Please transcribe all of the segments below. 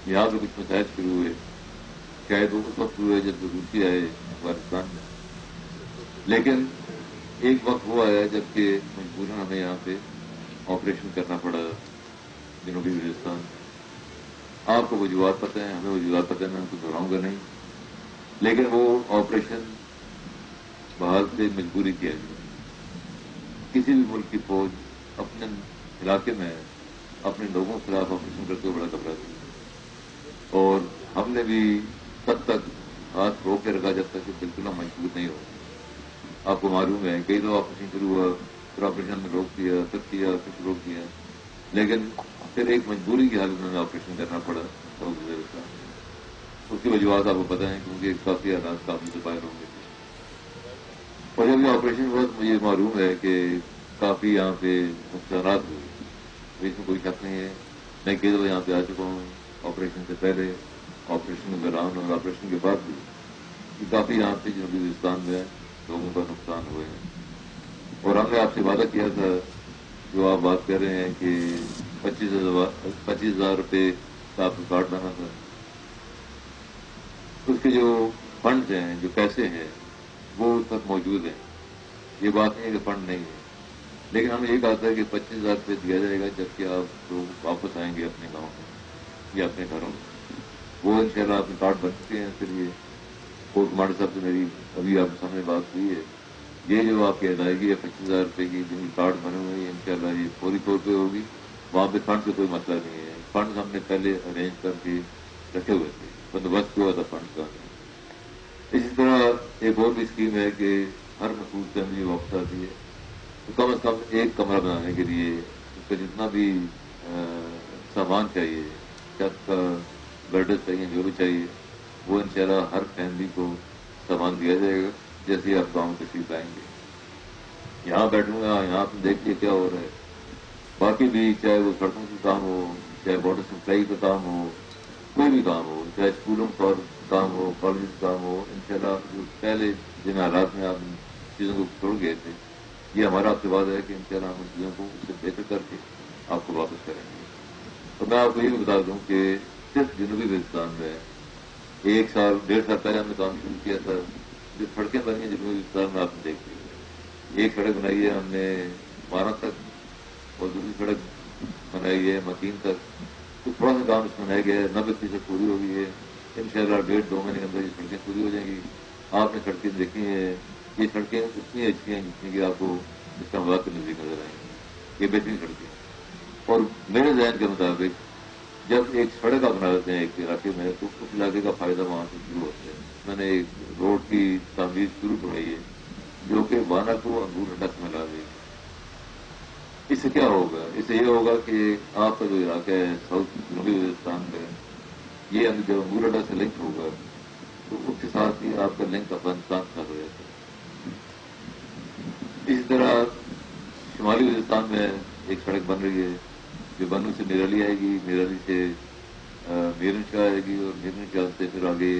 یہاں پہ کچھ مسائل شروع ہوئے، شاید وہ اس وقت ہوئے جب روسی آئے افغانستان میں، لیکن ایک وقت وہ آیا جب کہ مجبوراً ہمیں یہاں پہ آپریشن کرنا پڑا جنوبی وزیرستان میں۔ آپ کو وجوہات پتہ ہیں، ہمیں وجوہات پتہ ہیں، میں ان کو دہراؤں گا نہیں، لیکن وہ آپریشن بحال سے مجبوری کیا گیا۔ کسی بھی ملک کی فوج اپنے علاقے میں اپنے لوگوں کے خلاف آپریشن کرتے ہوئے بڑا گھبراتی ہے، اور ہم نے بھی تب تک ہاتھ روک کے رکھا جب تک کہ بالکل ہم مجبور نہیں ہو۔ آپ کو معلوم ہے کئی دفعہ آپریشن شروع ہوا، پھر آپریشن میں روک دیا، پھر روک دیا، لیکن پھر ایک مجبوری کی حالت میں آپریشن کرنا پڑا سعودی وزیرستان میں۔ اس کی وجوہات آپ کو پتہ ہیں، کیونکہ کافی حالات قابل ذائقہ ہوں گے۔ اور جب یہ آپریشن ہوا تو مجھے معلوم ہے کہ کافی یہاں پہ نقصانات ہوئے، اس میں کوئی شک نہیں ہے۔ میں کئی دفعہ یہاں پہ آ چکا ہوں، آپریشن سے پہلے، آپریشن کے دوران اور آپریشن کے بعد بھی، کہ کافی یہاں پہ جنوبی وزیرستان میں لوگوں کا نقصان ہوئے ہیں۔ اور ہم نے آپ سے وعدہ کیا تھا، جو آپ بات کر رہے ہیں کہ 25,000 روپے کا آپ کو کارڈ بنا تھا، اس کے جو فنڈز ہیں، جو پیسے ہیں، وہ اس وقت موجود ہیں۔ یہ بات نہیں ہے کہ فنڈ نہیں ہے، لیکن ہم نے یہ کہا تھا کہ 25,000 روپے دیا جائے گا جبکہ آپ لوگ واپس آئیں گے اپنے گاؤں میں یا اپنے گھروں میں۔ وہ انشاءاللہ آپ کے کارڈ بن چکے ہیں۔ پھر یہ کورٹ کمانڈر صاحب سے میری ابھی آپ کے سامنے بات ہوئی ہے، یہ جو آپ کی ادائیگی ہے 25,000 روپے کی، جن کارڈ بنے ہوئے ہیں، انشاءاللہ یہ فوری طور پہ ہوگی۔ وہاں پہ فنڈ سے کوئی مسئلہ نہیں ہے، فنڈ ہم نے پہلے ارینج کر کے رکھے ہوئے تھے، بندوبست ہوا تھا فنڈ کا۔ اسی طرح ایک اور بھی اسکیم ہے کہ ہر مسعود فیملی واپس آتی ہے تو کم از کم ایک کمرہ بنانے کے لیے اس کا جتنا بھی سامان چاہیے، چھت کا گرڈر چاہیے، جو بھی چاہیے، وہ انشاءاللہ ہر فیملی کو سامان دیا جائے گا جیسے ہی آپ گاؤں تشریف لائیں گے۔ یہاں بیٹھوں گا، یہاں تم دیکھیے کیا ہو رہا ہے، باقی بھی چاہے وہ سڑکوں کا کام ہو، چاہے واٹر سپلائی کا کام ہو، کوئی بھی کام ہو، چاہے اسکولوں کا کام ہو، کالج کا کام ہو، انشاءاللہ جو پہلے جن حالات میں آپ ان چیزوں کو چھوڑ گئے تھے، یہ ہمارا آپ سے وعدہ ہے کہ انشاءاللہ ہم ان چیزوں کو اس سے بہتر کر کے آپ کو واپس کریں گے۔ تو میں آپ کو یہ بھی بتا دوں کہ صرف جنوبی وزیرستان میں 1.5 سال پہلے ہم نے کام شروع کیا تھا، جو سڑکیں بنی ہیں جنوبی وزیرستان میں آپ نے دیکھ لی۔ ایک سڑک بنائی ہے ہم نے مارا تک، اور دوسری سڑک بنائی ہے مکین تک۔ تو تھوڑا سا کام اس میں رہ گیا ہے، 90% پوری ہو گئی ہے۔ انشاءاللہ 1.5-2 مہینے کے اندر یہ سڑکیں پوری ہو جائیں گی۔ آپ نے سڑکیں دیکھی ہیں، یہ سڑکیں اتنی اچھی ہیں جتنی کہ آپ کو اس کا مذاق کے نزدیک نظر آئیں گی۔ یہ بہترین سڑکیں ہیں، اور میرے ذہن کے مطابق جب ایک سڑک آپ بنا دیتے ہیں ایک علاقے میں تو اس علاقے کا فائدہ وہاں سے شروع ہوتا ہے۔ میں نے ایک روڈ کی تعمیر شروع کروائی ہے جو کہ وانا کو انگور ہڈا سے ملا دے گی۔ اس سے کیا ہوگا؟ اس سے یہ ہوگا کہ آپ کا جو علاقہ ہے ساؤتھ جنوبی وزیرستان کا، یہ جب انگور ہڈا سے لنک ہوگا تو اس کے ساتھ ہی آپ کا لنک افغانستان کے ساتھ ہو جاتا ہے۔ اسی طرح شمالی وزیرستان میں ایک سڑک بن رہی ہے جو بنو سے میرالی آئے گی، میرالی سے میرن شاہ آئے گی، اور میرن شاہ سے پھر آگے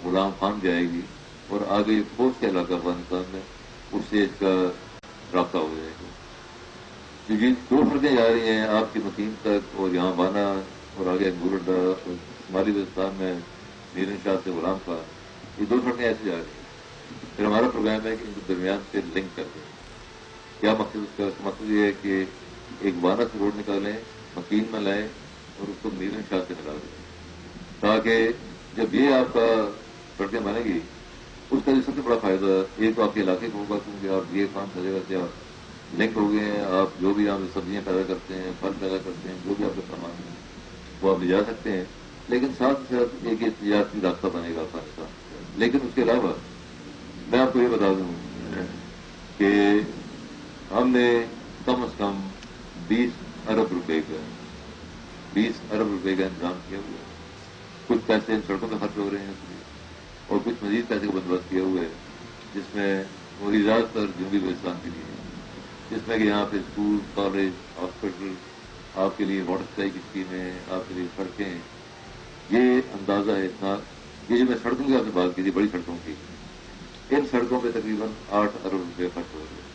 غلام خان جائے گی، اور آگے پوسٹ کا علاقہ افغانستان میں، اس سے اس کا رابطہ ہو جائے گا۔ یہ دو سڑکیں جا رہی ہیں آپ کی مکین تک، اور یہاں بانا اور آگے انگورڈا، اور شمالی وزیرستان میں میرن شاہ سے غلام خان، یہ دو سڑکیں ایسے جا رہی ہیں۔ پھر ہمارا پروگرام ہے کہ ان کے درمیان سے لنک کر دیں۔ کیا مقصد اس کا؟ مقصد یہ ہے کہ ایک بانا سے روڈ نکالیں، مکین میں لائیں، اور اس کو میرن شاہ سے ملا دیں، تاکہ جب یہ آپ کا سڑکیں بنے گی اس کا جو سب سے بڑا فائدہ ایک تو آپ کے علاقے کو ہوگا، کیونکہ آپ یہ کام ہر جگہ سے آپ لنک ہو گئے ہیں۔ آپ جو بھی یہاں سبزیاں پیدا کرتے ہیں، پھل پیدا کرتے ہیں، جو بھی آپ کا سامان ہے وہ آپ لے جا سکتے ہیں، لیکن ساتھ ہی ساتھ ایک یہ تجارتی راستہ بنے گا افغانستان۔ لیکن اس کے علاوہ میں آپ کو یہ بتا دوں کہ ہم نے کم از کم 20 ارب روپے کا انتظام کیا ہوا ہے۔ کچھ پیسے ان سڑکوں میں خرچ ہو رہے ہیں اس لیے، اور کچھ مزید پیسے کا بندوبست کیا ہوا ہے، جس میں وہ زیادہ تر جنوبی وزیرستان کے لیے ہے، جس میں کہ یہاں پہ اسکول، کالج، ہاسپٹل، آپ کے لیے واٹر سپلائی کی اسکیمیں، آپ کے لیے سڑکیں، یہ اندازہ ہے اتنا۔ یہ جو میں سڑکوں کی آپ سے بات کی تھی، بڑی سڑکوں کی، ان سڑکوں پہ تقریباً 8 ارب روپے خرچ ہو رہے ہیں،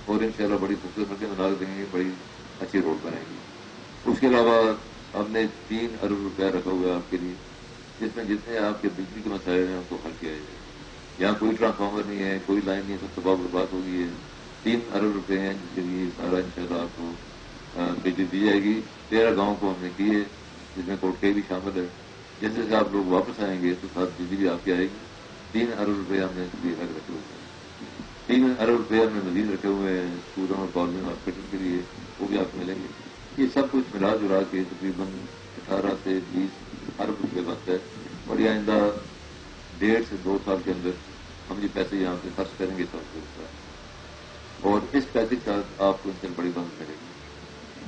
اور انشاءاللہ بڑی خوبصورت سڑکیں بنا دیں گے، بڑی اچھی روڈ بنائیں گی۔ اس کے علاوہ ہم نے 3 ارب روپیہ رکھا ہوا ہے آپ کے لیے، جس میں جتنے آپ کے بجلی کے مسائل ہیں ان کو حل کیا جائے۔ یہاں کوئی ٹرانسفارمر نہیں ہے، کوئی لائن نہیں ہے، سب تباہ برباد ہو گئی ہے۔ 3 ارب روپے ہیں جس کے لیے سارا انشاءاللہ آپ کو بجلی دی جائے گی۔ 13 گاؤں کو ہم نے کی ہے، جس میں کوٹکے بھی شامل ہے۔ جیسے سے آپ لوگ واپس آئیں گے تو ساتھ بجلی بھی آپ کی آئے گی۔ 3 ارب روپے ہم نے اس لیے الگ رکھے ہوئے ہیں۔ 3 ارب روپے ہم نے مزید رکھے ہوئے ہیں اسکولوں اور کالجوں ہاسپٹل کے لیے، وہ بھی آپ کو ملیں گے۔ یہ سب کچھ ملا جلا کے تقریباً 18 سے 20 ارب روپے بنتا ہے، اور یہ آئندہ 1.5 سے 2 سال کے اندر ہم یہ پیسے یہاں پہ خرچ کریں گے سب، اور اس پیسے کے ساتھ آپ کو ان سے بڑی مدد ملے گی۔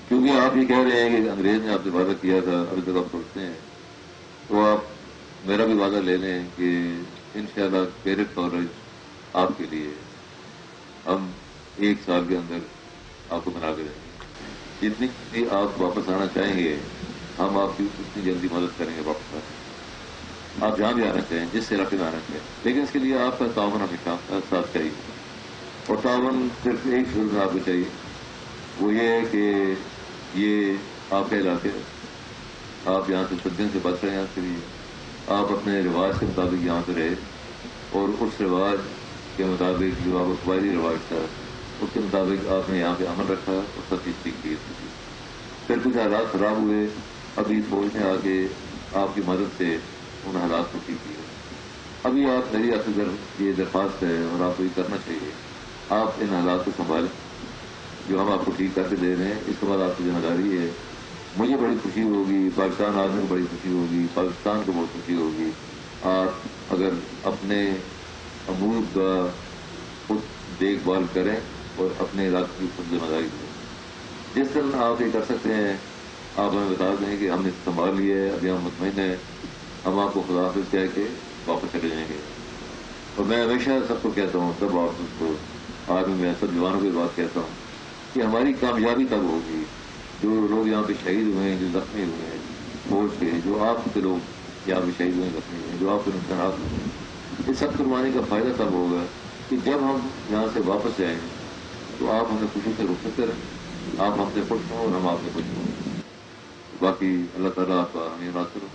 کیونکہ آپ یہ کہہ رہے ہیں کہ انگریز نے آپ سے وعدہ کیا تھا، ابھی تک آپ سوچتے ہیں، تو آپ میرا بھی وعدہ لے لیں کہ انشاءاللہ کیریٹ کالج آپ کے لیے ہم 1 سال کے اندر آپ کو بنا کے دیں گے۔ جتنی جلدی آپ واپس آنا چاہیں گے ہم آپ کی اتنی جلدی مدد کریں گے واپس آنے۔ آپ جہاں بھی آنا چاہیں، جس علاقے میں آنا چاہیں، لیکن اس کے لیے آپ کا تعاون ہمیشہ ساتھ چاہیے، اور تعاون صرف ایک شروع میں آپ کو چاہیے، وہ یہ ہے کہ یہ آپ کا علاقے ہے، آپ یہاں سے صدیوں سے بچ رہے ہیں، آپ کے لیے آپ اپنے رواج کے مطابق یہاں پہ رہے، اور اس رواج کے مطابق جو آپ کا قبائلی رواج تھا اس کے مطابق آپ نے یہاں پہ عمل رکھا اور سب چیز ٹھیک کی۔ پھر کچھ حالات خراب ہوئے، ابھی فوج نے آ کے آپ کی مدد سے ان حالات کو ٹھیک کیا۔ ابھی آپ میری آپ سے یہ درخواست ہے اور آپ کو یہ کرنا چاہیے، آپ ان حالات کو سنبھالیں جو ہم آپ کو ٹھیک کر کے دے رہے ہیں۔ اس کے بعد آپ کی ذمہ داری ہے، مجھے بڑی خوشی ہوگی، پاکستان آدمی کو بڑی خوشی ہوگی، پاکستان کو بہت خوشی ہوگی آپ اگر اپنے امور کا خود دیکھ بھال کریں اور اپنے علاقے کی خود ذمہ داری لیں۔ جس دن آپ یہ کر سکتے ہیں آپ ہمیں بتا دیں کہ ہم نے سنبھال لیا ہے، ابھی ہم مطمئن ہیں، ہم آپ کو خدا حافظ کہہ کے واپس چلے جائیں گے۔ اور میں ہمیشہ سب کو کہتا ہوں، سب آپ کو آج میں سب جوانوں کی بات کہتا ہوں کہ ہماری کامیابی تب ہوگی جو لوگ یہاں پہ شہید ہوئے ہیں، جو زخمی ہوئے ہیں فوج کے، جو آپ کے لوگ یہاں پہ شہید ہوئے ہیں، زخمی ہوئے ہیں، جو آپ کے نقصانات ہوئے ہیں، یہ سب قربانی کا فائدہ تب ہوگا کہ جب ہم یہاں سے واپس جائیں تو آپ ہمیں خوشی سے رخصت کریں، آپ ہم سے خوش ہوں اور ہم آپ سے خوش ہوں۔ باقی اللہ تعالیٰ آپ کا ہمیں ناصر ہو۔